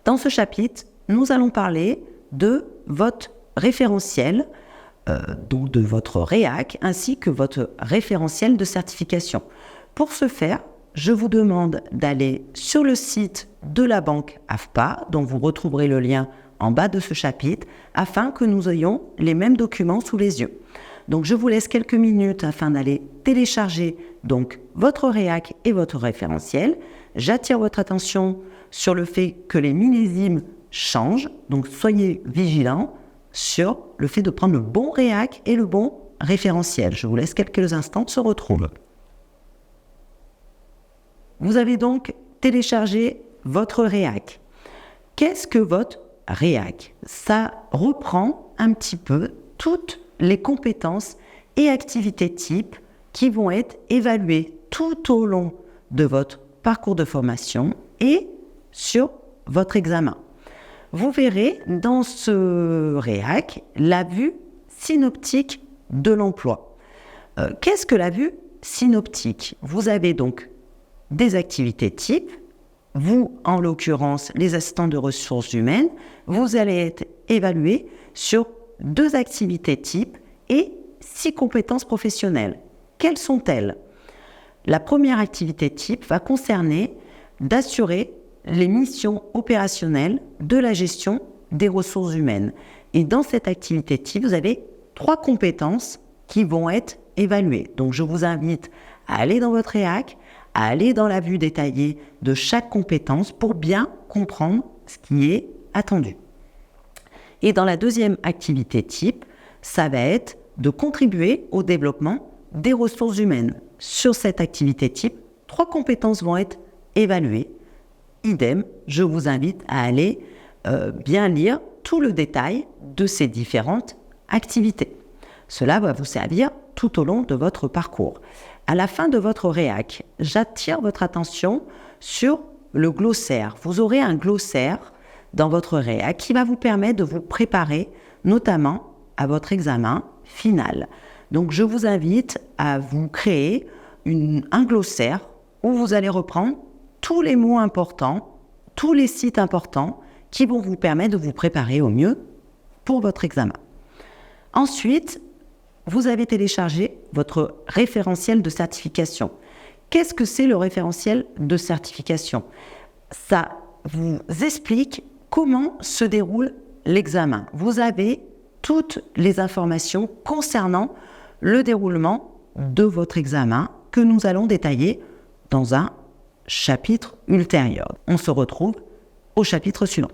Dans ce chapitre, nous allons parler de votre référentiel, donc de votre REAC, ainsi que votre référentiel de certification. Pour ce faire, je vous demande d'aller sur le site de la banque AFPA, dont vous retrouverez le lien en bas de ce chapitre, afin que nous ayons les mêmes documents sous les yeux. Donc je vous laisse quelques minutes afin d'aller télécharger donc votre REAC et votre référentiel. J'attire votre attention sur le fait que les millésimes changent, donc soyez vigilants sur le fait de prendre le bon REAC et le bon référentiel. Je vous laisse quelques instants, on se retrouve. Vous avez donc téléchargé votre REAC. Qu'est-ce que votre REAC? Ça reprend un petit peu toutes les compétences et activités types qui vont être évaluées tout au long de votre parcours de formation et sur votre examen. Vous verrez dans ce REAC la vue synoptique de l'emploi. Qu'est-ce que la vue synoptique? Vous avez donc des activités types. Vous, en l'occurrence, les assistants de ressources humaines, vous allez être évalués sur 2 activités types et 6 compétences professionnelles. Quelles sont-elles? La première activité type va concerner d'assurer les missions opérationnelles de la gestion des ressources humaines. Et dans cette activité type, vous avez 3 compétences qui vont être évaluées. Donc, je vous invite à aller dans votre REAC, à aller dans la vue détaillée de chaque compétence pour bien comprendre ce qui est attendu. Et dans la deuxième activité type, ça va être de contribuer au développement des ressources humaines. Sur cette activité type, 3 compétences vont être évaluées. Idem, je vous invite à aller bien lire tout le détail de ces différentes activités. Cela va vous servir tout au long de votre parcours. À la fin de votre REAC, j'attire votre attention sur le glossaire. Vous aurez un glossaire dans votre REAC qui va vous permettre de vous préparer notamment à votre examen final. Donc je vous invite à vous créer un glossaire où vous allez reprendre tous les mots importants, tous les sites importants qui vont vous permettre de vous préparer au mieux pour votre examen. Ensuite, vous avez téléchargé votre référentiel de certification. Qu'est-ce que c'est le référentiel de certification? Ça vous explique comment se déroule l'examen. Vous avez toutes les informations concernant le déroulement de votre examen que nous allons détailler dans un chapitre ultérieur. On se retrouve au chapitre suivant.